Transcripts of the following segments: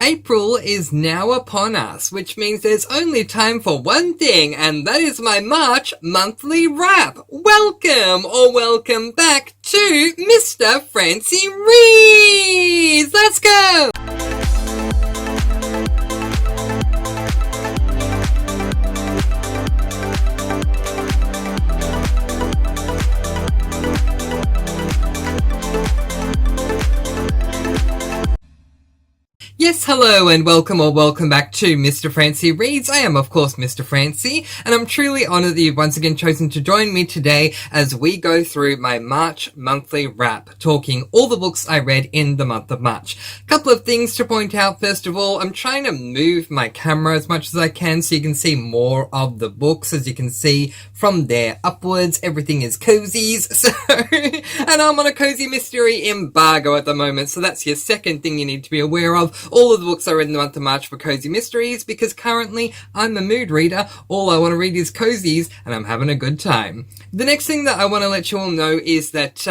April is now upon us, which means there's only time for one thing, and that is my March monthly wrap. Welcome or welcome back to Mr. Francy Reads! Let's go! Yes, hello and welcome or welcome back to Mr. Francy Reads. I am, of course, Mr. Francy, and I'm truly honoured that you've once again chosen to join me today as we go through my March monthly wrap, talking all the books I read in the month of March. A couple of things to point out. First of all, I'm trying to move my camera as much as I can so you can see more of the books. As you can see from there upwards, everything is cozies. So, and I'm on a cozy mystery embargo at the moment, so that's your second thing you need to be aware of. All of the books I read in the month of March were cozy mysteries because currently I'm a mood reader. All I want to read is cozies and I'm having a good time. The next thing that I want to let you all know is that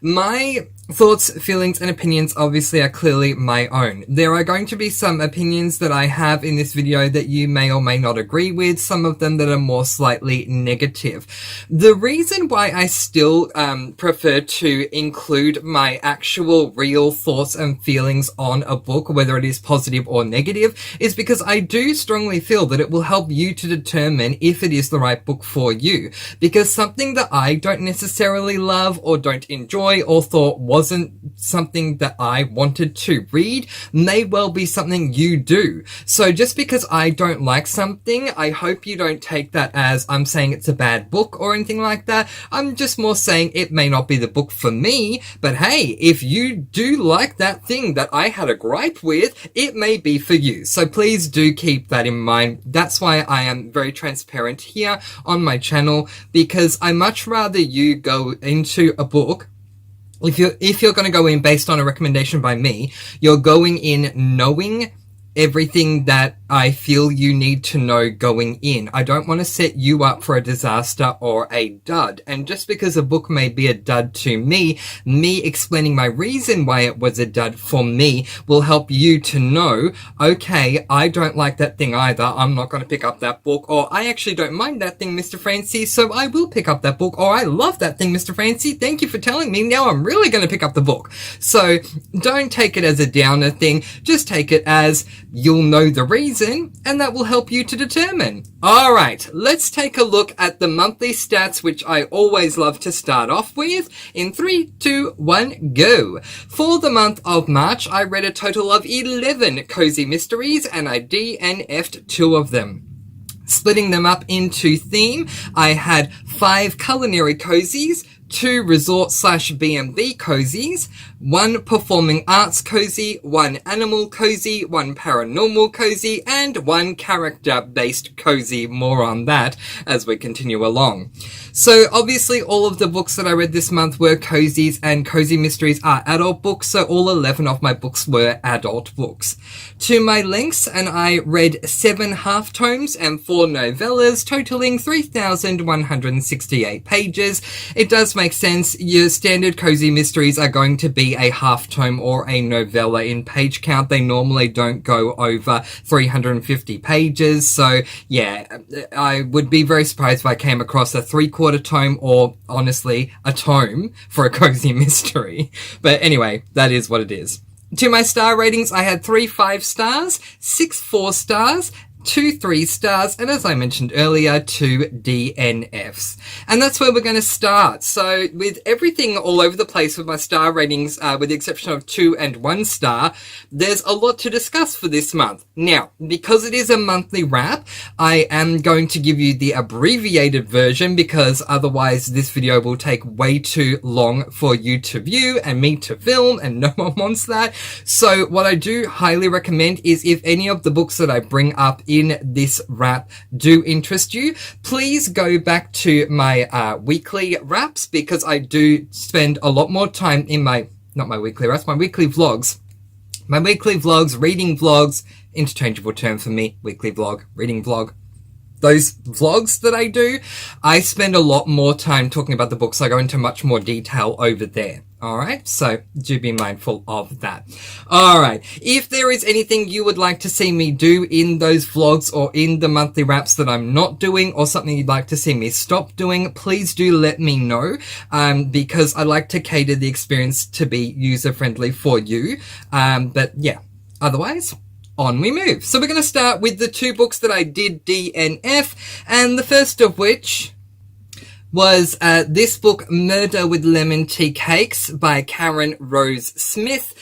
my thoughts, feelings, and opinions obviously are clearly my own. There are going to be some opinions that I have in this video that you may or may not agree with, some of them that are more slightly negative. The reason why I still prefer to include my actual real thoughts and feelings on a book, whether it is positive or negative, is because I do strongly feel that it will help you to determine if it is the right book for you. Because something that I don't necessarily love or don't enjoy or thought wasn't something that I wanted to read may well be something you do. So just because I don't like something, I hope you don't take that as I'm saying it's a bad book or anything like that. I'm just more saying it may not be the book for me, but hey, if you do like that thing that I had a gripe with, it may be for you. So please do keep that in mind. That's why I am very transparent here on my channel, because I much rather you go into a book. If you're going to go in based on a recommendation by me, you're going in knowing everything that I feel you need to know going in. I don't want to set you up for a disaster or a dud. And just because a book may be a dud to me explaining my reason why it was a dud for me will help you to know, okay, I don't like that thing either. I'm not going to pick up that book. Or I actually don't mind that thing, Mr. Francy, so I will pick up that book. Or I love that thing, Mr. Francy. Thank you for telling me. Now I'm really going to pick up the book. So don't take it as a downer thing. Just take it as you'll know the reason, and that will help you to determine. Alright, let's take a look at the monthly stats, which I always love to start off with. In 3, 2, 1, go! For the month of March, I read a total of 11 cozy mysteries, and I DNF'd 2 of them. Splitting them up into theme, I had 5 culinary cozies, 2 resort/B&B cozies, 1 performing arts cozy, 1 animal cozy, 1 paranormal cozy, and 1 character-based cozy. More on that as we continue along. So obviously all of the books that I read this month were cozies, and cozy mysteries are adult books, so all 11 of my books were adult books. To my lengths, and I read 7 half-tomes and 4 novellas, totaling 3,168 pages. It does make sense. Your standard cozy mysteries are going to be a half-tome or a novella in page count. They normally don't go over 350 pages, so yeah, I would be very surprised if I came across a 3/4 tome or, honestly, a tome for a cozy mystery. But anyway, that is what it is. To my star ratings, I had 3 5 stars, 6 4 stars, 2 3 stars, and as I mentioned earlier, 2 DNFs. And that's where we're going to start. So with everything all over the place with my star ratings, with the exception of 2 and 1 star, there's a lot to discuss for this month. Now, because it is a monthly wrap, I am going to give you the abbreviated version because otherwise this video will take way too long for you to view and me to film, and no one wants that. So what I do highly recommend is if any of the books that I bring up in this wrap do interest you, please go back to my weekly wraps, because I do spend a lot more time in my weekly vlogs. My weekly vlogs, reading vlogs, interchangeable term for me, weekly vlog, reading vlog. Those vlogs that I do, I spend a lot more time talking about the books. I go into much more detail over there. Alright, so do be mindful of that. Alright, if there is anything you would like to see me do in those vlogs or in the monthly wraps that I'm not doing, or something you'd like to see me stop doing, please do let me know, because I like to cater the experience to be user-friendly for you. But yeah, otherwise, on we move. So we're going to start with the two books that I did DNF, and the first of which was this book, Murder with Lemon Tea Cakes by Karen Rose Smith.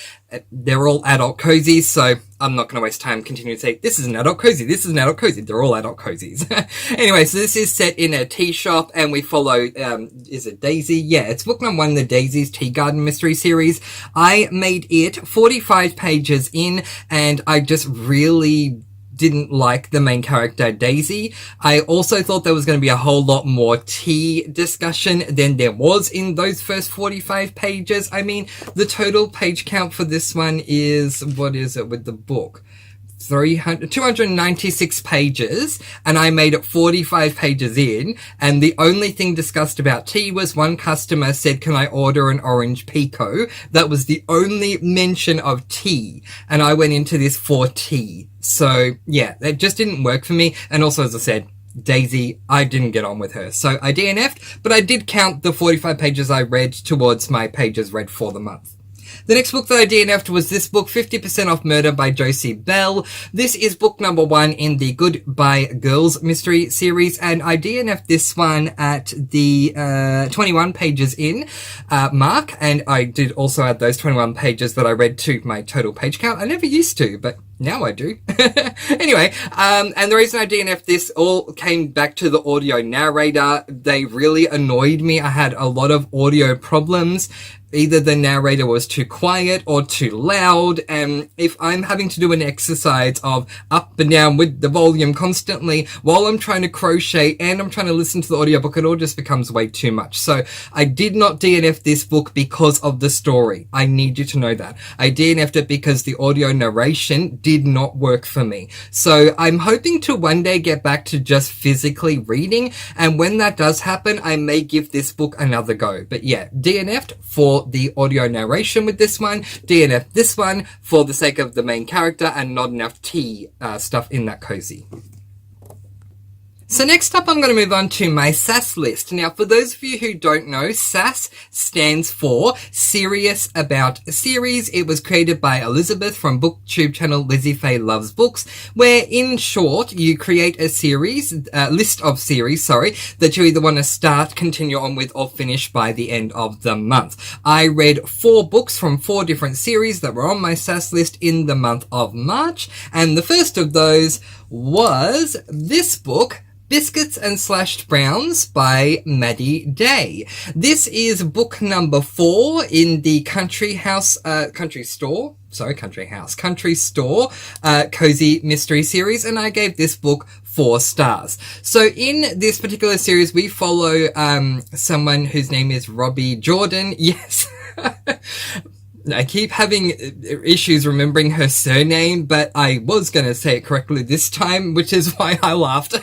They're all adult cozies, so I'm not going to waste time continuing to say, this is an adult cozy, this is an adult cozy. They're all adult cozies. Anyway, so this is set in a tea shop, and we follow, is it Daisy? Yeah, it's book number 1 in the Daisy's Tea Garden Mystery Series. I made it 45 pages in, and I just really didn't like the main character, Daisy. I also thought there was going to be a whole lot more tea discussion than there was in those first 45 pages. I mean, the total page count for this one is, what is it with the book? 296 pages, and I made it 45 pages in, and the only thing discussed about tea was one customer said, can I order an orange pico? That was the only mention of tea, and I went into this for tea. So yeah, it just didn't work for me, and also, as I said, Daisy, I didn't get on with her. So I DNF'd, but I did count the 45 pages I read towards my pages read for the month. The next book that I DNF'd was this book, 50% Off Murder by Josie Bell. This is book number 1 in the Goodbye Girls mystery series, and I DNF'd this one at the 21 pages in mark, and I did also add those 21 pages that I read to my total page count. I never used to, but now I do. Anyway, and the reason I DNF'd this all came back to the audio narrator. They really annoyed me. I had a lot of audio problems. Either the narrator was too quiet or too loud, and if I'm having to do an exercise of up and down with the volume constantly while I'm trying to crochet and I'm trying to listen to the audiobook, it all just becomes way too much. So I did not DNF this book because of the story. I need you to know that. I DNF'd it because the audio narration did not work for me. So I'm hoping to one day get back to just physically reading, and when that does happen, I may give this book another go. But yeah, DNF'd for the audio narration with this one, DNF this one for the sake of the main character and not enough tea stuff in that cozy. So next up, I'm going to move on to my SAS list. Now, for those of you who don't know, SAS stands for Serious About a Series. It was created by Elizabeth from booktube channel Lizzie Faye Loves Books, where in short, you create a series, list of series, that you either want to start, continue on with, or finish by the end of the month. I read 4 books from 4 different series that were on my SAS list in the month of March, and the first of those was this book, Biscuits and Slashed Browns by Maddie Day. This is book number 4 in the Country Store Cozy Mystery Series, and I gave this book 4 stars. So in this particular series, we follow someone whose name is Robbie Jordan. Yes. I keep having issues remembering her surname, but I was going to say it correctly this time, which is why I laughed.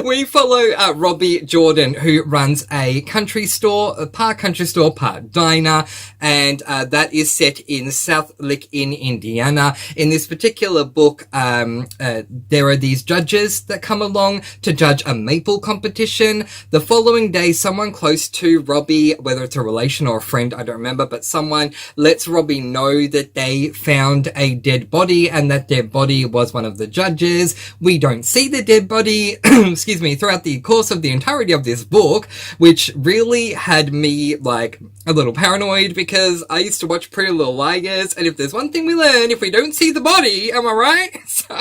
We follow Robbie Jordan, who runs a country store, part diner, and that is set in South Lick Inn, Indiana. In this particular book, there are these judges that come along to judge a maple competition. The following day, someone close to Robbie, whether it's a relation or a friend, I don't remember, but someone lets Robbie know that they found a dead body, and that dead body was one of the judges. We don't see the dead body, excuse me, throughout the course of the entirety of this book, which really had me like a little paranoid, because I used to watch Pretty Little Liars, and if there's one thing we learn, if we don't see the body, am I right? So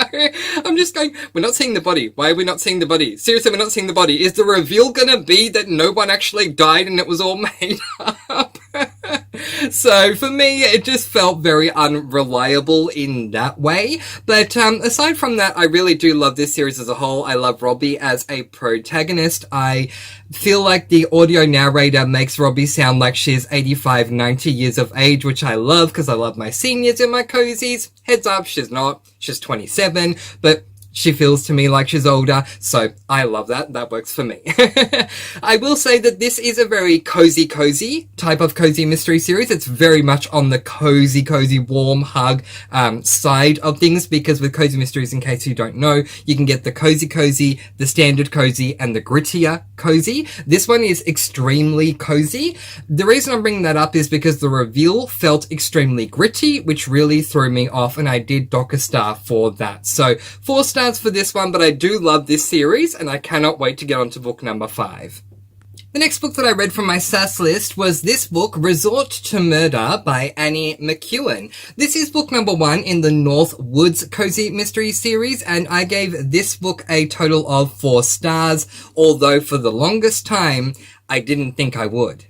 I'm just going, we're not seeing the body. Why are we not seeing the body? Seriously, we're not seeing the body. Is the reveal gonna be that no one actually died and it was all made up? So for me, it just felt very unreliable in that way. But aside from that, I really do love this series as a whole. I love Robbie as a protagonist. I feel like the audio narrator makes Robbie sound like she's 85, 90 years of age, which I love because I love my seniors in my cozies. Heads up, she's not. She's 27, but she feels to me like she's older, so I love that. That works for me. I will say that this is a very cozy type of cozy mystery series. It's very much on the cozy, warm hug side of things, because with cozy mysteries, in case you don't know, you can get the cozy, the standard cozy, and the grittier cozy. This one is extremely cozy. The reason I'm bringing that up is because the reveal felt extremely gritty, which really threw me off, and I did dock a star for that. So 4 stars for this one, but I do love this series, and I cannot wait to get on to book number 5. The next book that I read from my SAS list was this book, Resort to Murder by Annie McEwen. This is book number 1 in the North Woods Cozy Mystery series, and I gave this book a total of 4 stars, although for the longest time, I didn't think I would.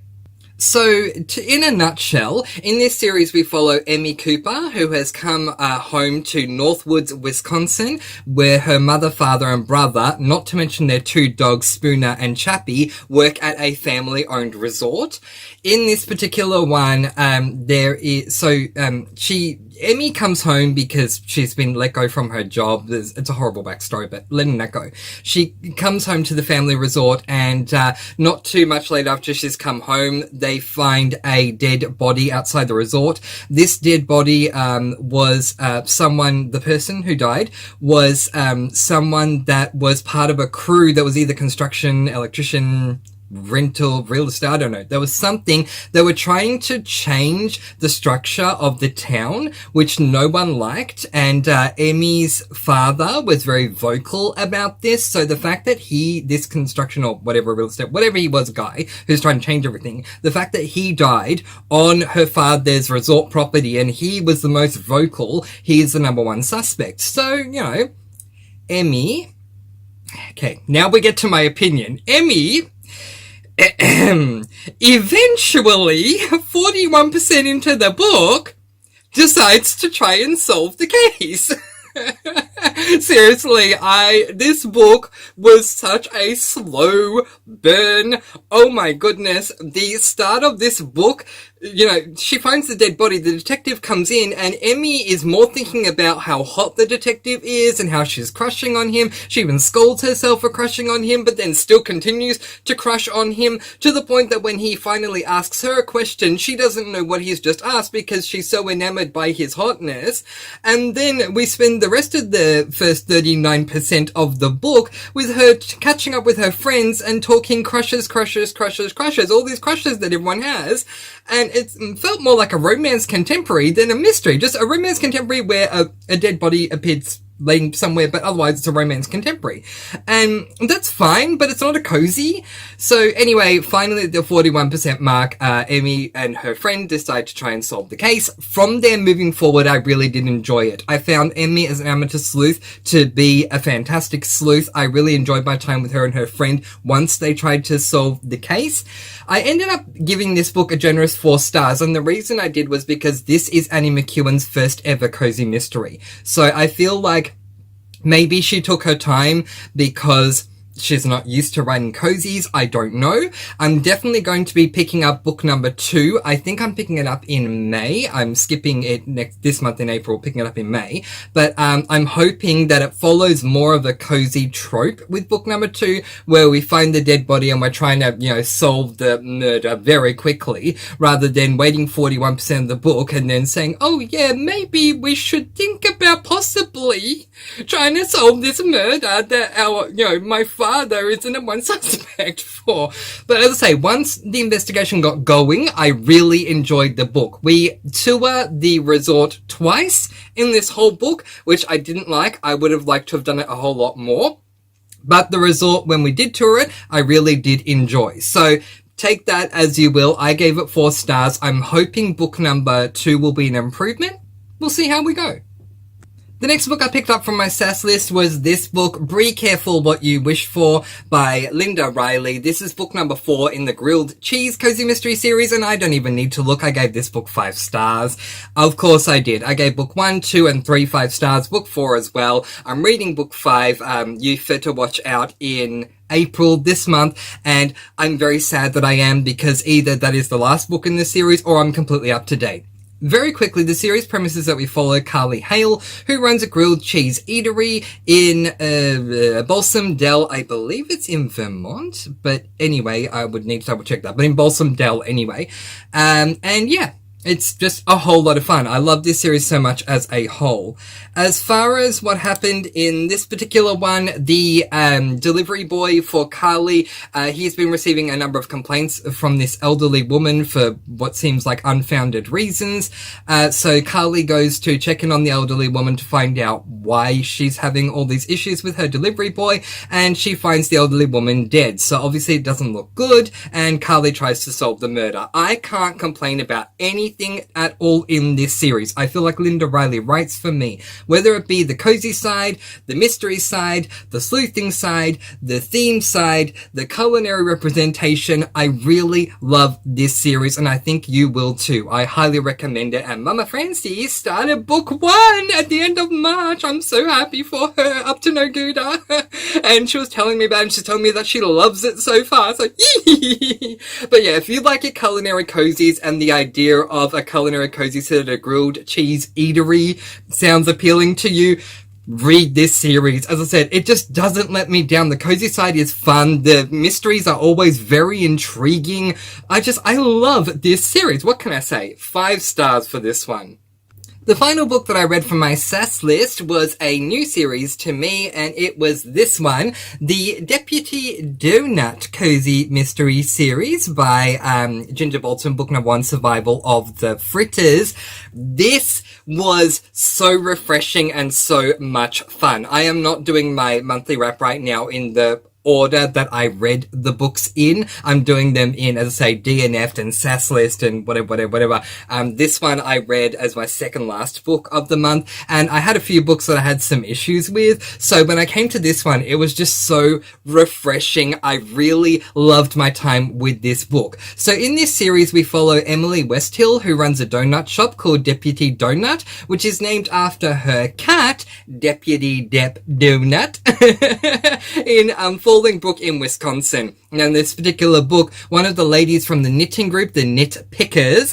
So, in a nutshell, in this series we follow Emmy Cooper, who has come home to Northwoods, Wisconsin, where her mother, father, and brother, not to mention their 2 dogs, Spooner and Chappie, work at a family-owned resort. In this particular one, Emmy comes home because she's been let go from her job. It's a horrible backstory, but letting that go. She comes home to the family resort, and not too much later after she's come home, they find a dead body outside the resort. This dead body was the person who died was someone that was part of a crew that was either construction, electrician, rental, real estate, I don't know. There was something, they were trying to change the structure of the town, which no one liked, and Emmy's father was very vocal about this. So the fact that this construction or whatever, real estate, whatever he was, guy who's trying to change everything, the fact that he died on her father's resort property and he was the most vocal, he is the number 1 suspect. So, Emmy, okay, now we get to my opinion. Emmy eventually, 41% into the book, decides to try and solve the case. Seriously, this book was such a slow burn. Oh my goodness. The start of this book, she finds the dead body, the detective comes in, and Emmy is more thinking about how hot the detective is and how she's crushing on him. She even scolds herself for crushing on him, but then still continues to crush on him, to the point that when he finally asks her a question, she doesn't know what he's just asked because she's so enamored by his hotness. And then we spend the rest of the first 39% of the book with her catching up with her friends and talking crushes, all these crushes that everyone has. And it felt more like a romance contemporary than a mystery. Just a romance contemporary where a dead body appears laying somewhere, but otherwise it's a romance contemporary. And that's fine, but it's not a cozy. So anyway, finally at the 41% mark, Emmy and her friend decide to try and solve the case. From there moving forward, I really did enjoy it. I found Emmy as an amateur sleuth to be a fantastic sleuth. I really enjoyed my time with her and her friend once they tried to solve the case. I ended up giving this book a generous 4 stars, and the reason I did was because this is Annie McEwen's first ever cozy mystery. So I feel like maybe she took her time because she's not used to writing cozies. I don't know. I'm definitely going to be picking up book number 2. I think I'm picking it up in May. I'm skipping it this month in April, picking it up in May. But I'm hoping that it follows more of a cozy trope with book number 2, where we find the dead body and we're trying to, solve the murder very quickly, rather than waiting 41% of the book and then saying, oh yeah, maybe we should think about possibly trying to solve this murder that my father is the number 1 suspect for. But as I say, once the investigation got going, I really enjoyed the book. We tour the resort twice in this whole book, which I didn't like. I would have liked to have done it a whole lot more. But the resort, when we did tour it, I really did enjoy. So take that as you will. I gave it 4 stars. I'm hoping book number 2 will be an improvement. We'll see how we go. The next book I picked up from my SAS list was this book, Be Careful What You Wish For by Linda Riley. This is book number 4 in the Grilled Cheese Cozy Mystery series, and I don't even need to look. I gave this book 5 stars. Of course I did. I gave book 1, 2, and 3 5 stars, book 4 as well. I'm reading book 5, You Fit to Watch Out in April this month, and I'm very sad that I am, because either that is the last book in this series or I'm completely up to date. Very quickly, the series premise is that we follow Carly Hale, who runs a grilled cheese eatery in Balsam Dell. I believe it's in Vermont, but anyway, I would need to double check that. But in Balsam Dell anyway. And yeah, it's just a whole lot of fun. I love this series so much as a whole. As far as what happened in this particular one, the delivery boy for Carly, he's been receiving a number of complaints from this elderly woman for what seems like unfounded reasons. So Carly goes to check in on the elderly woman to find out why she's having all these issues with her delivery boy, and she finds the elderly woman dead. So obviously it doesn't look good, and Carly tries to solve the murder. I can't complain about anything at all in this series. I feel like Linda Riley writes for me. Whether it be the cozy side, the mystery side, the sleuthing side, the theme side, the culinary representation, I really love this series, and I think you will too. I highly recommend it, and Mama Francy started book 1 at the end of March. I'm so happy for her, up to no good. And she was telling me about it, and she's telling me that she loves it so far, so yee! But yeah, if you like your culinary cozies and the idea of a culinary cozy set at a grilled cheese eatery sounds appealing to you, read this series. As I said, it just doesn't let me down. The cozy side is fun. The mysteries are always very intriguing. I love this series. What can I say? 5 stars for this one. The final book that I read from my SAS list was a new series to me, and it was this one, the Deputy Donut Cozy Mystery Series by Ginger Bolton, book number 1, Survival of the Fritters. This was so refreshing and so much fun. I am not doing my monthly wrap right now in the order that I read the books in. I'm doing them in, as I say, DNF'd and SAS list and whatever. This one I read as my second last book of the month, and I had a few books that I had some issues with. So when I came to this one, it was just so refreshing. I really loved my time with this book. So in this series, we follow Emily Westhill, who runs a donut shop called Deputy Donut, which is named after her cat, Deputy Dep Donut, in Falling Brook in Wisconsin. Now in this particular book, one of the ladies from the knitting group, the Knit Pickers,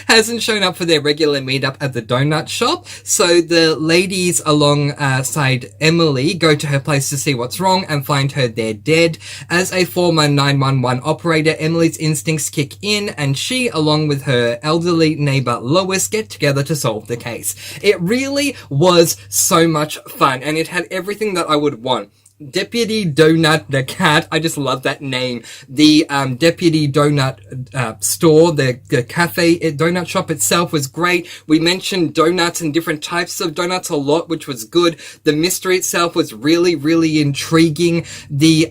hasn't shown up for their regular meetup at the donut shop. So the ladies alongside Emily go to her place to see what's wrong and find her there dead. As a former 911 operator, Emily's instincts kick in, and she, along with her elderly neighbor Lois, get together to solve the case. It really was so much fun, and it had everything that I would want. Deputy Donut the cat, I just love that name. The Deputy Donut store, the cafe, donut shop itself was great. We mentioned donuts and different types of donuts a lot, which was good. The mystery itself was really, really intriguing. The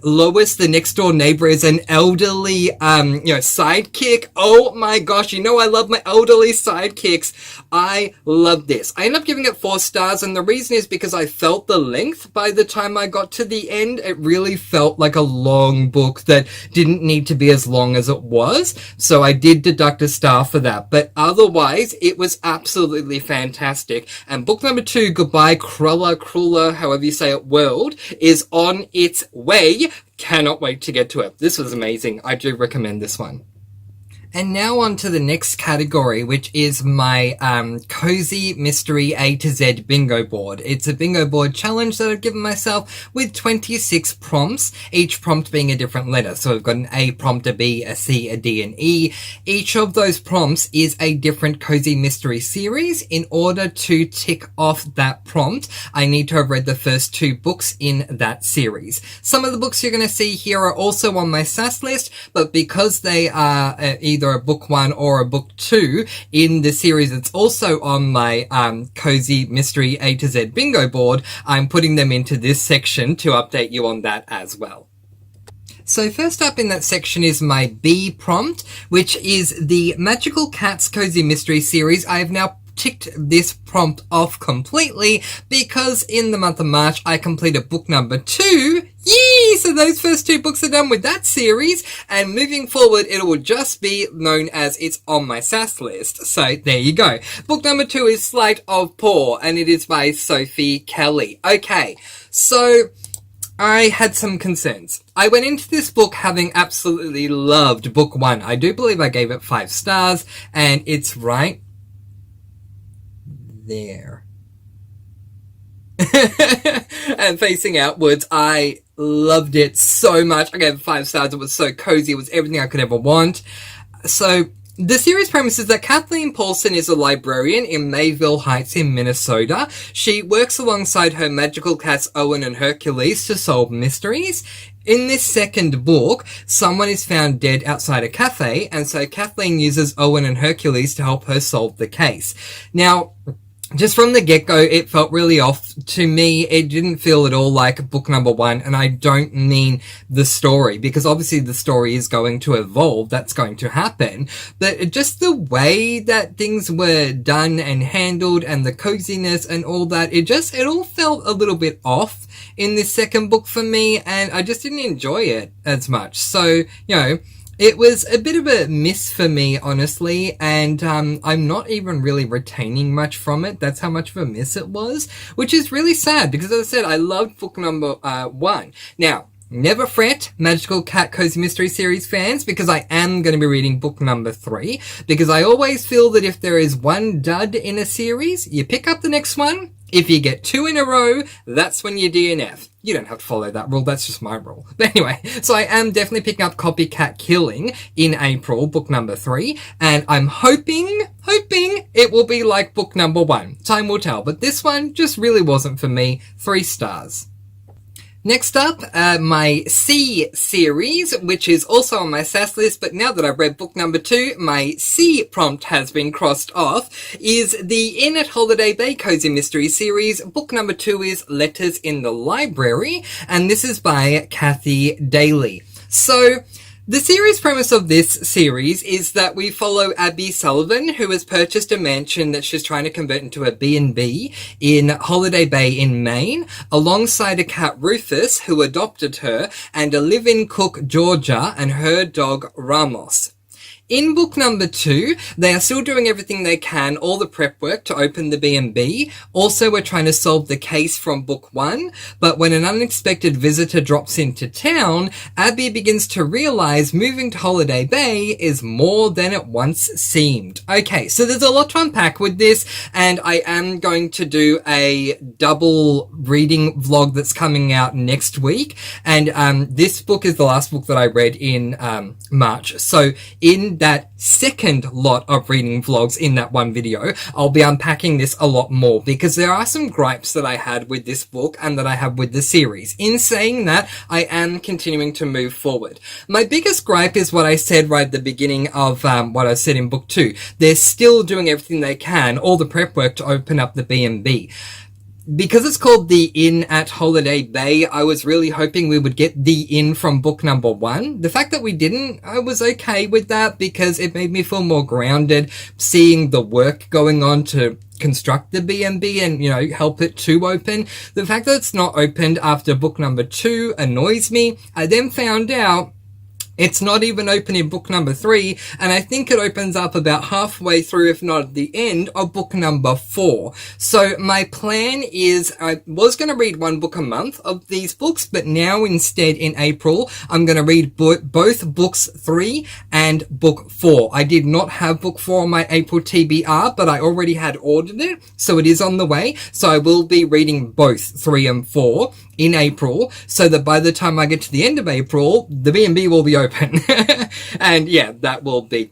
Lois, the next door neighbor, is an elderly sidekick. Oh my gosh, I love my elderly sidekicks. I love this. I ended up giving it 4 stars, and the reason is because I felt the length by the time I got to the end. It really felt like a long book that didn't need to be as long as it was, so I did deduct a star for that. But otherwise, it was absolutely fantastic. And book number 2, Goodbye Cruller, however you say it, World, is on its way. Cannot wait to get to it. This was amazing. I do recommend this one. And now on to the next category, which is my cozy mystery A to Z bingo board. It's a bingo board challenge that I've given myself with 26 prompts, each prompt being a different letter. So we've got an A prompt, a B, a C, a D, and E. Each of those prompts is a different cozy mystery series. In order to tick off that prompt, I need to have read the first 2 books in that series. Some of the books you're going to see here are also on my SAS list, but because they are either a book 1 or a book 2 in the series that's also on my cozy mystery A to Z bingo board, I'm putting them into this section to update you on that as well. So first up in that section is my B prompt, which is the Magical Cats Cozy Mystery series. I have now ticked this prompt off completely because in the month of March I completed book number 2. Yee! So those first 2 books are done with that series, and moving forward it will just be known as it's on my SAS list. So there you go. Book number 2 is Sleight of Paw, and it is by Sophie Kelly. Okay, so I had some concerns. I went into this book having absolutely loved book 1. I do believe I gave it 5 stars, and it's right there. And facing outwards, I loved it so much. I gave it 5 stars. It was so cozy. It was everything I could ever want. So the series premise is that Kathleen Paulson is a librarian in Mayville Heights in Minnesota. She works alongside her magical cats Owen and Hercules to solve mysteries. In this second book, someone is found dead outside a cafe, and so Kathleen uses Owen and Hercules to help her solve the case. Now, just from the get-go, it felt really off. To me, it didn't feel at all like book number 1, and I don't mean the story, because obviously the story is going to evolve, that's going to happen, but just the way that things were done and handled, and the coziness and all that, it all felt a little bit off in this second book for me, and I just didn't enjoy it as much. So, it was a bit of a miss for me, honestly, and I'm not even really retaining much from it. That's how much of a miss it was, which is really sad, because as I said, I loved book number 1. Now, never fret, Magical Cat Cozy Mystery Series fans, because I am going to be reading book number 3, because I always feel that if there is one dud in a series, you pick up the next one. If you get 2 in a row, that's when you DNF. You don't have to follow that rule, that's just my rule. But anyway, so I am definitely picking up Copycat Killing in April, book number 3, and I'm hoping it will be like book number 1. Time will tell, but this one just really wasn't for me. 3 stars. Next up, my C series, which is also on my SAS list, but now that I've read book number 2, my C prompt has been crossed off, is the Inn at Holiday Bay Cozy Mystery series. Book number 2 is Letters in the Library, and this is by Kathy Daly. So, the series premise of this series is that we follow Abby Sullivan, who has purchased a mansion that she's trying to convert into a B&B in Holiday Bay in Maine, alongside a cat Rufus, who adopted her, and a live-in cook Georgia and her dog Ramos. In book number 2, they are still doing everything they can, all the prep work to open the B&B. Also, we're trying to solve the case from book 1, but when an unexpected visitor drops into town, Abby begins to realize moving to Holiday Bay is more than it once seemed. Okay, so there's a lot to unpack with this, and I am going to do a double reading vlog that's coming out next week, and this book is the last book that I read in March. So in that second lot of reading vlogs in that one video, I'll be unpacking this a lot more, because there are some gripes that I had with this book and that I have with the series. In saying that, I am continuing to move forward. My biggest gripe is what I said right at the beginning of what I said in book 2. They're still doing everything they can, all the prep work to open up the B&B. Because it's called The Inn at Holiday Bay, I was really hoping we would get The Inn from book number 1. The fact that we didn't, I was okay with that, because it made me feel more grounded, seeing the work going on to construct the B&B and, help it to open. The fact that it's not opened after book number 2 annoys me. I then found out it's not even open in book number 3, and I think it opens up about halfway through, if not at the end, of book number 4. So my plan is, I was going to read 1 book a month of these books, but now instead in April, I'm going to read both books 3 and book 4. I did not have book 4 on my April TBR, but I already had ordered it, so it is on the way. So I will be reading both 3 and 4 in April, so that by the time I get to the end of April, the B&B will be open. And yeah, that will be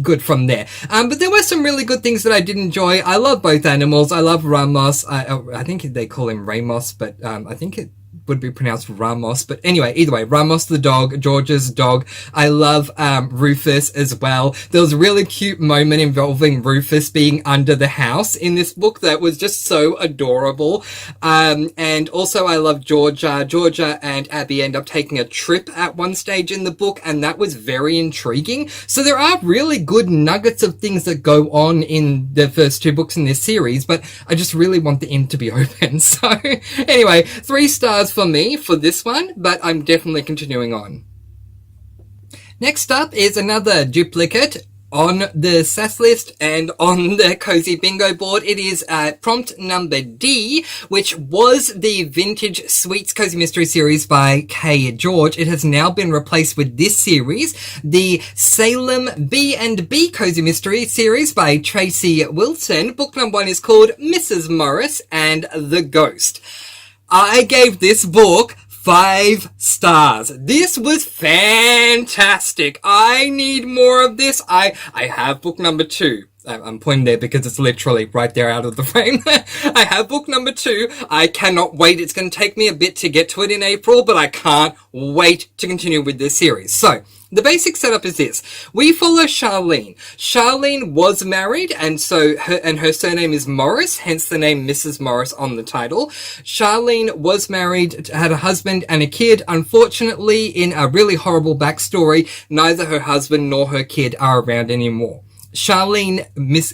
good from there. But there were some really good things that I did enjoy. I love both animals. I love Ramos. I think they call him Ramos, but I think it would be pronounced Ramos. But anyway, either way, Ramos the dog, George's dog. I love Rufus as well. There was a really cute moment involving Rufus being under the house in this book that was just so adorable. And also I love Georgia. Georgia and Abby end up taking a trip at one stage in the book, and that was very intriguing. So there are really good nuggets of things that go on in the first 2 books in this series, but I just really want the inn to be open. So anyway, 3 stars for me for this one, but I'm definitely continuing on. Next up is another duplicate on the SAS list and on the Cozy Bingo board. It is prompt number D, which was the Vintage Sweets Cozy Mystery series by K. George. It has now been replaced with this series, the Salem B&B Cozy Mystery series by Tracy Wilson. Book number 1 is called Mrs. Morris and the Ghost. I gave this book 5 stars. This was fantastic. I need more of this. I have book number 2. I'm pointing there because it's literally right there out of the frame. I have book number 2. I cannot wait. It's going to take me a bit to get to it in April, but I can't wait to continue with this series. So, the basic setup is this. We follow Charlene. Charlene was married, and so her surname is Morris, hence the name Mrs. Morris on the title. Charlene was married, had a husband and a kid. Unfortunately, in a really horrible backstory, neither her husband nor her kid are around anymore. Charlene,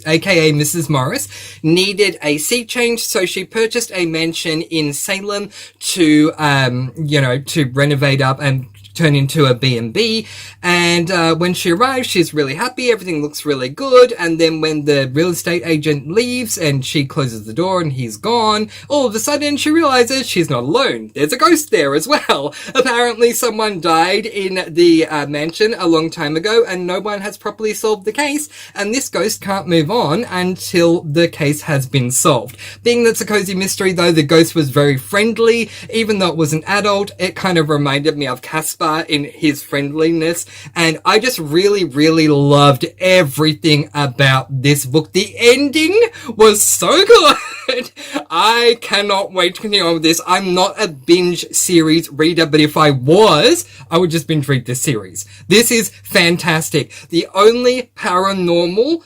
aka Mrs. Morris, needed a seat change, so she purchased a mansion in Salem to renovate up and turn into a B&B, and when she arrives, she's really happy, everything looks really good, and then when the real estate agent leaves and she closes the door and he's gone, all of a sudden she realizes she's not alone. There's a ghost there as well. Apparently someone died in the mansion a long time ago and no one has properly solved the case, and this ghost can't move on until the case has been solved. Being that's a cozy mystery though, the ghost was very friendly. Even though it was an adult, it kind of reminded me of Casper in his friendliness, and I just really, really loved everything about this book. The ending was so good. I cannot wait to continue on with this. I'm not a binge series reader, but if I was, I would just binge read this series. This is fantastic. The only paranormal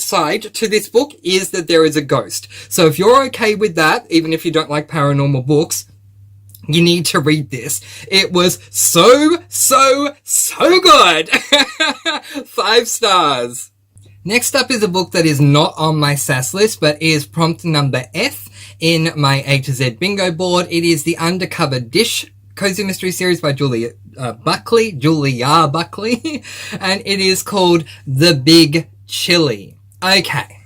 side to this book is that there is a ghost. So if you're okay with that, even if you don't like paranormal books, you need to read this. It was so good. 5 stars. Next up is a book that is not on my SAS list, but is prompt number F in my A to Z bingo board. It is the Undercover Dish Cozy Mystery series by Julia Buckley, and it is called The Big Chili. Okay.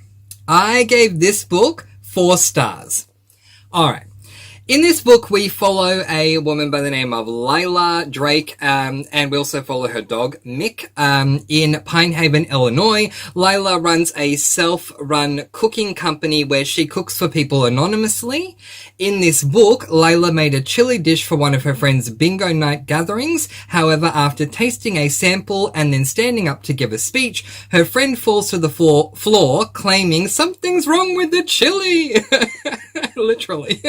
I gave this book 4 stars. Alright. In this book, we follow a woman by the name of Lila Drake, and we also follow her dog, Mick, in Pine Haven, Illinois. Lila runs a self-run cooking company where she cooks for people anonymously. In this book, Lila made a chili dish for one of her friend's bingo night gatherings. However, after tasting a sample and then standing up to give a speech, her friend falls to the floor claiming something's wrong with the chili. Literally.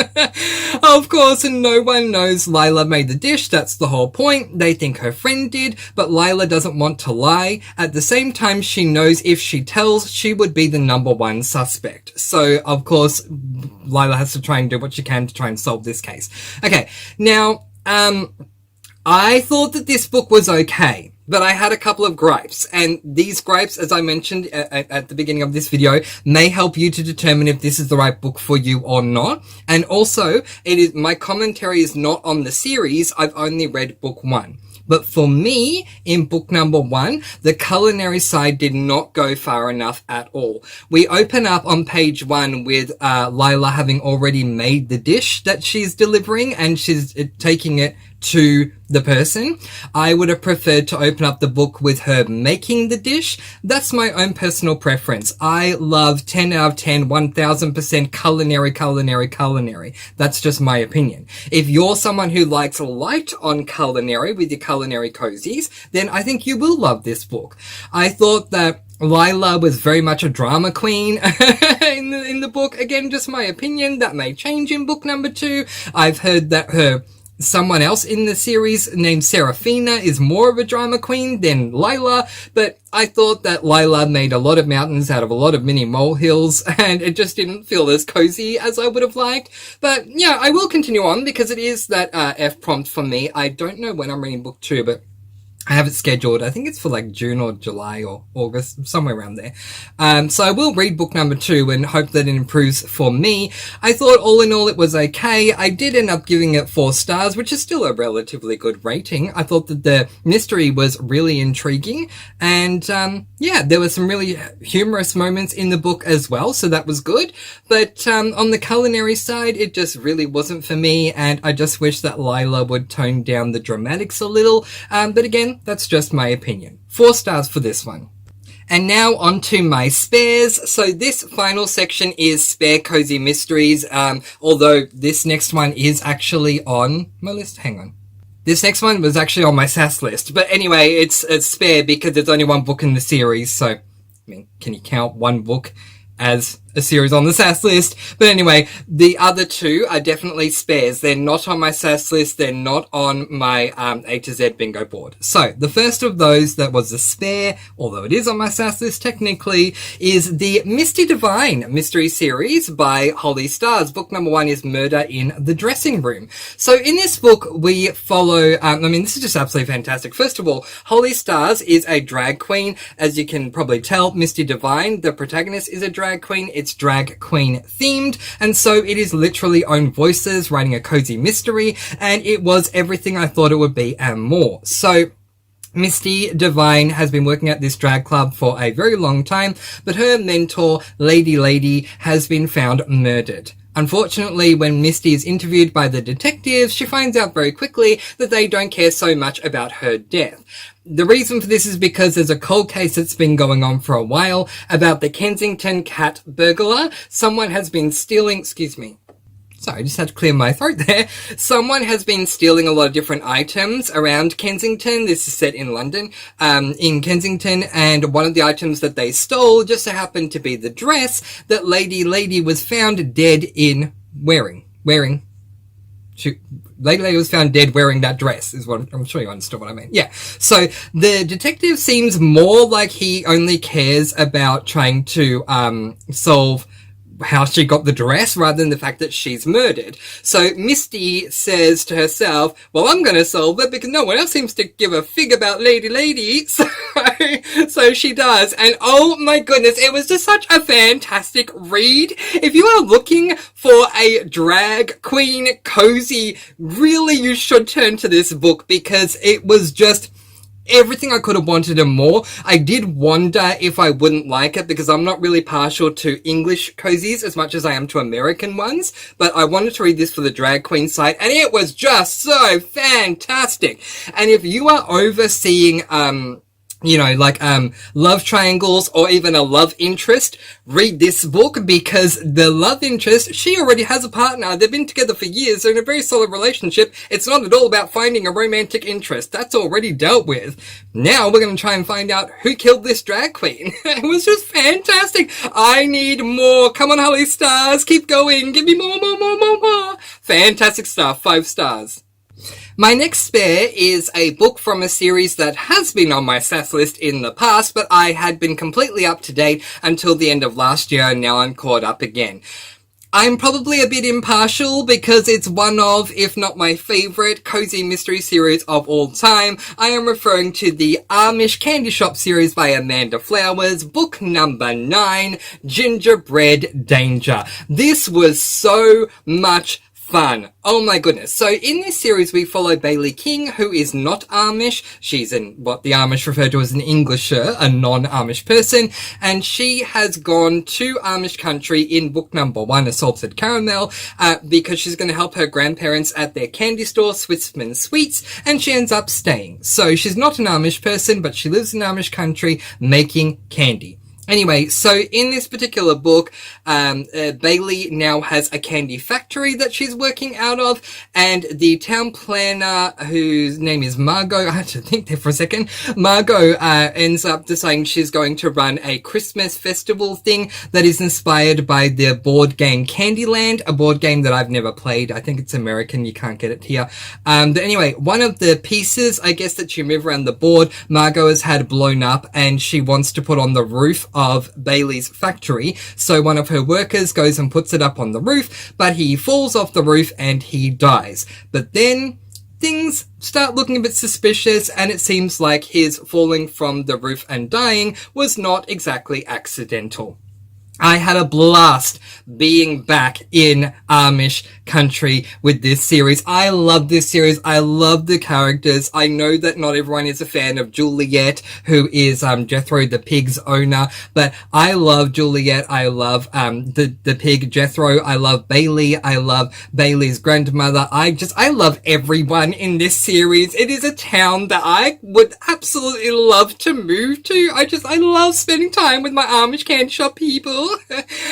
Of course, no one knows Lila made the dish. That's the whole point. They think her friend did, but Lila doesn't want to lie. At the same time, she knows if she tells, she would be the number 1 suspect. So, of course, Lila has to try and do what she can to try and solve this case. Okay, now, I thought that this book was okay, but I had a couple of gripes, and these gripes, as I mentioned at the beginning of this video, may help you to determine if this is the right book for you or not. And also, my commentary is not on the series. I've only read book 1. But for me, in book number 1, the culinary side did not go far enough at all. We open up on page 1 with Lila having already made the dish that she's delivering, and she's taking it to the person. I would have preferred to open up the book with her making the dish. That's my own personal preference. I love 10 out of 10, 1000% culinary. That's just my opinion. If you're someone who likes light on culinary with your culinary cozies, then I think you will love this book. I thought that Lila was very much a drama queen in the book. Again, just my opinion. That may change in book number 2. I've heard that someone else in the series named Serafina is more of a drama queen than Lila, but I thought that Lila made a lot of mountains out of a lot of mini molehills, and it just didn't feel as cozy as I would have liked. But yeah, I will continue on because it is that F prompt for me. I don't know when I'm reading book 2, but I have it scheduled. I think it's for like June or July or August, somewhere around there. So I will read book number 2 and hope that it improves for me. I thought all in all it was okay. I did end up giving it 4 stars, which is still a relatively good rating. I thought that the mystery was really intriguing. And yeah, there were some really humorous moments in the book as well, so that was good. But on the culinary side, it just really wasn't for me. And I just wish that Lila would tone down the dramatics a little. But again, that's just my opinion. 4 stars for this one. And now on to my spares. So this final section is spare cozy mysteries, although this next one is actually on my list. Hang on. This next one was actually on my SAS list. But anyway, it's spare because there's only one book in the series. So, I mean, can you count one book as a series on the SAS list? But anyway, the other 2 are definitely spares. They're not on my SAS list. They're not on my A to Z bingo board. So the first of those that was a spare, although it is on my SAS list technically, is the Misty Divine mystery series by Holly Stars. Book number 1 is Murder in the Dressing Room. So in this book, we follow, this is just absolutely fantastic. First of all, Holly Stars is a drag queen. As you can probably tell, Misty Divine, the protagonist, is a drag queen. It's drag queen themed, and so it is literally own voices writing a cozy mystery, and it was everything I thought it would be and more. So Misty Divine has been working at this drag club for a very long time, but her mentor, Lady, has been found murdered. Unfortunately, when Misty is interviewed by the detectives, she finds out very quickly that they don't care so much about her death. The reason for this is because there's a cold case that's been going on for a while about the Kensington cat burglar. Someone has been stealing, Sorry, I just had to clear my throat there. Someone has been stealing a lot of different items around Kensington. This is set in London, in Kensington, and one of the items that they stole just so happened to be the dress that Lady was found dead in wearing. Lady was found dead wearing that dress, is what I'm sure you understood what I mean. Yeah. So the detective seems more like he only cares about trying to solve how she got the dress rather than the fact that she's murdered. So Misty says to herself, well, I'm going to solve it because no one else seems to give a fig about Lady. So she does. And oh my goodness, it was just such a fantastic read. If you are looking for a drag queen cozy, really you should turn to this book because it was just everything I could have wanted and more. I did wonder if I wouldn't like it because I'm not really partial to English cozies as much as I am to American ones, but I wanted to read this for the drag queen site and it was just so fantastic. And if you are overseeing, love triangles or even a love interest, read this book because the love interest, she already has a partner. They've been together for years. They're in a very solid relationship. It's not at all about finding a romantic interest. That's already dealt with. Now we're going to try and find out who killed this drag queen. It was just fantastic. I need more. Come on, Holly Stars. Keep going. Give me more. Fantastic stuff. 5 stars. My next spare is a book from a series that has been on my SAS list in the past, but I had been completely up to date until the end of last year, and now I'm caught up again. I'm probably a bit impartial because it's one of, if not my favourite, cozy mystery series of all time. I am referring to the Amish Candy Shop series by Amanda Flowers, book number 9, Gingerbread Danger. This was so much fun. Oh my goodness. So in this series we follow Bailey King, who is not Amish. She's what the Amish refer to as an Englisher, a non-Amish person, and she has gone to Amish country in book number 1, A Salted Caramel, because she's going to help her grandparents at their candy store, Swissman Sweets, and she ends up staying. So she's not an Amish person, but she lives in Amish country making candy. Anyway, so in this particular book, Bailey now has a candy factory that she's working out of, and the town planner, whose name is Margot, I had to think there for a second, Margot ends up deciding she's going to run a Christmas festival thing that is inspired by the board game Candyland, a board game that I've never played. I think it's American, you can't get it here. But anyway, one of the pieces, I guess, that you move around the board, Margot has had blown up, and she wants to put on the roof of Bailey's factory. So one of her workers goes and puts it up on the roof, but he falls off the roof and he dies. But then things start looking a bit suspicious, and it seems like his falling from the roof and dying was not exactly accidental. I had a blast being back in Amish country with this series. I love this series. I love the characters. I know that not everyone is a fan of Juliet, who is Jethro the pig's owner, but I love Juliet. I love the pig Jethro. I love Bailey. I love Bailey's grandmother. I love everyone in this series. It is a town that I would absolutely love to move to. I love spending time with my Amish candy shop people.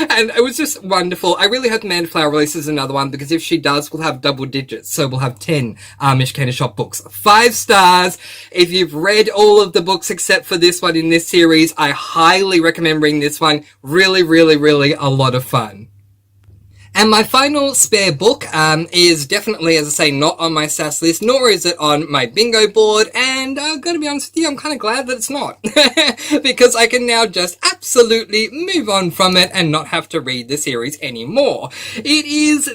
And it was just wonderful. I really hope Mandflower releases another one, because if she does, we'll have double digits. So we'll have 10 Amish Candy Shop books. 5 stars. If you've read all of the books except for this one in this series, I highly recommend reading this one. Really, really, really a lot of fun. And my final spare book is definitely, as I say, not on my SAS list, nor is it on my bingo board, and I've got to be honest with you, I'm kind of glad that it's not, because I can now just absolutely move on from it and not have to read the series anymore. It is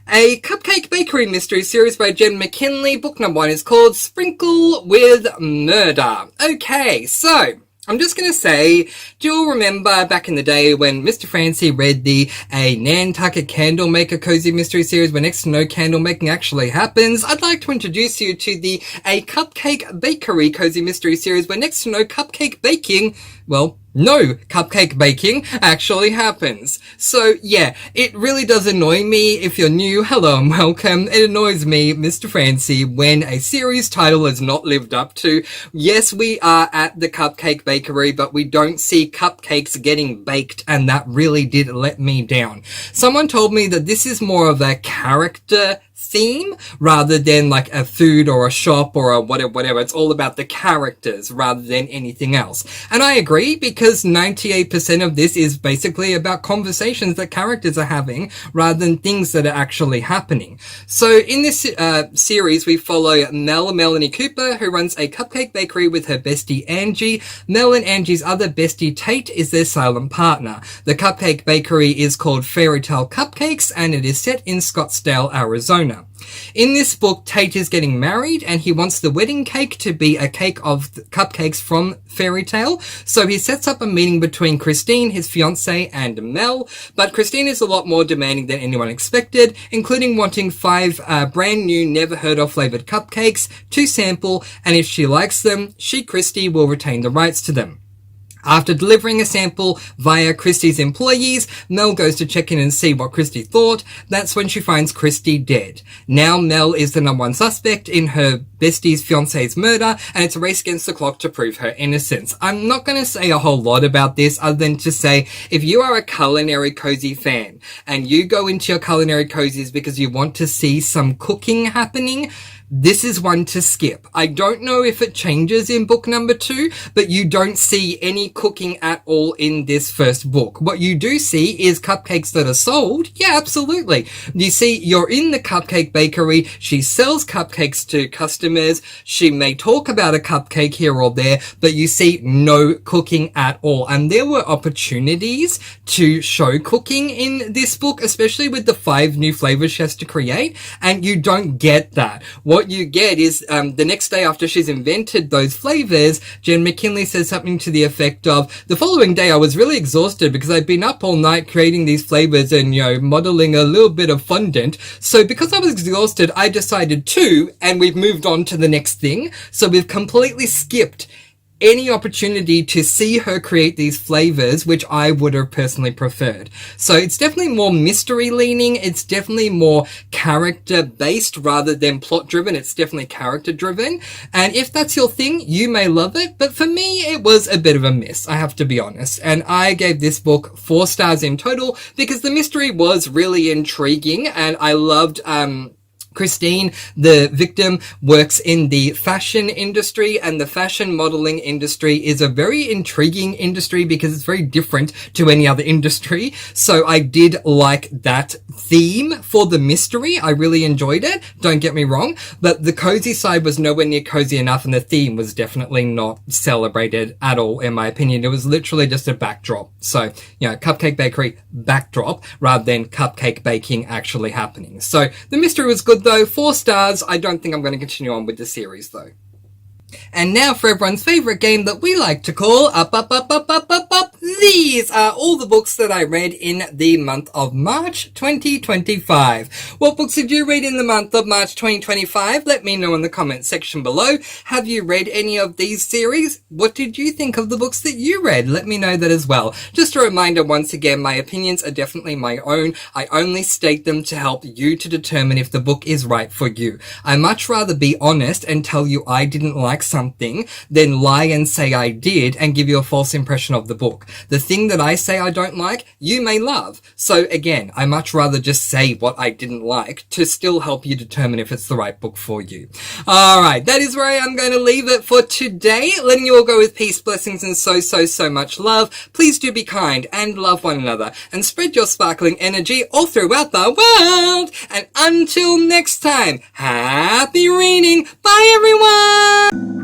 a Cupcake Bakery mystery series by Jen McKinley. Book number 1 is called Sprinkle with Murder. Okay, so I'm just going to say, do you all remember back in the day when Mr. Francy read the Nantucket Candle Maker Cozy Mystery Series where next to no candle making actually happens? I'd like to introduce you to the Cupcake Bakery Cozy Mystery Series where next to no cupcake baking, well, no cupcake baking actually happens. So yeah, it really does annoy me. If you're new, hello and welcome. It annoys me, Mr. Francy, when a series title is not lived up to. Yes, we are at the Cupcake Bakery, but we don't see cupcakes getting baked, and that really did let me down. Someone told me that this is more of a character theme rather than like a food or a shop or a whatever. It's all about the characters rather than anything else. And I agree, because 98% of this is basically about conversations that characters are having rather than things that are actually happening. So in this series, we follow Melanie Cooper, who runs a cupcake bakery with her bestie Angie. Mel and Angie's other bestie Tate is their silent partner. The cupcake bakery is called Fairy Tale Cupcakes, and it is set in Scottsdale, Arizona. In this book, Tate is getting married, and he wants the wedding cake to be a cake of cupcakes from Fairy Tale. So he sets up a meeting between Christine, his fiancée, and Mel. But Christine is a lot more demanding than anyone expected, including wanting 5 brand new, never heard of flavored cupcakes to sample. And if she likes them, she, Christy, will retain the rights to them. After delivering a sample via Christie's employees, Mel goes to check in and see what Christy thought. That's when she finds Christy dead. Now Mel is the #1 suspect in her bestie's fiancé's murder, and it's a race against the clock to prove her innocence. I'm not going to say a whole lot about this other than to say, if you are a culinary cozy fan and you go into your culinary cozies because you want to see some cooking happening, this is one to skip. I don't know if it changes in book number 2, but you don't see any cooking at all in this first book. What you do see is cupcakes that are sold. Yeah, absolutely. You see, you're in the cupcake bakery. She sells cupcakes to customers. She may talk about a cupcake here or there, but you see no cooking at all. And there were opportunities to show cooking in this book, especially with the 5 new flavors she has to create, and you don't get that. What you get is the next day after she's invented those flavors, Jen McKinley says something to the effect of, the following day I was really exhausted because I'd been up all night creating these flavors and, modeling a little bit of fondant. So because I was exhausted, I decided to, and we've moved on to the next thing. So we've completely skipped any opportunity to see her create these flavors, which I would have personally preferred. So it's definitely more mystery leaning. It's definitely more character based rather than plot driven. It's definitely character driven. And if that's your thing, you may love it. But for me, it was a bit of a miss, I have to be honest. And I gave this book 4 stars in total because the mystery was really intriguing, and I loved, Christine, the victim, works in the fashion industry, and the fashion modeling industry is a very intriguing industry because it's very different to any other industry. So I did like that theme for the mystery. I really enjoyed it. Don't get me wrong, but the cozy side was nowhere near cozy enough, and the theme was definitely not celebrated at all, in my opinion. It was literally just a backdrop. So, Cupcake Bakery backdrop rather than cupcake baking actually happening. So the mystery was good, though. 4 stars. I don't think I'm going to continue on with the series, though. And now for everyone's favourite game that we like to call Up. These are all the books that I read in the month of March 2025. What books did you read in the month of March 2025? Let me know in the comments section below. Have you read any of these series? What did you think of the books that you read? Let me know that as well. Just a reminder, once again, my opinions are definitely my own. I only state them to help you to determine if the book is right for you. I much rather be honest and tell you I didn't like something than lie and say I did and give you a false impression of the book. The thing that I say I don't like, you may love. So again, I much rather just say what I didn't like to still help you determine if it's the right book for you. Alright, that is where I am going to leave it for today. Letting you all go with peace, blessings, and so much love. Please do be kind and love one another and spread your sparkling energy all throughout the world. And until next time, happy reading. Bye everyone!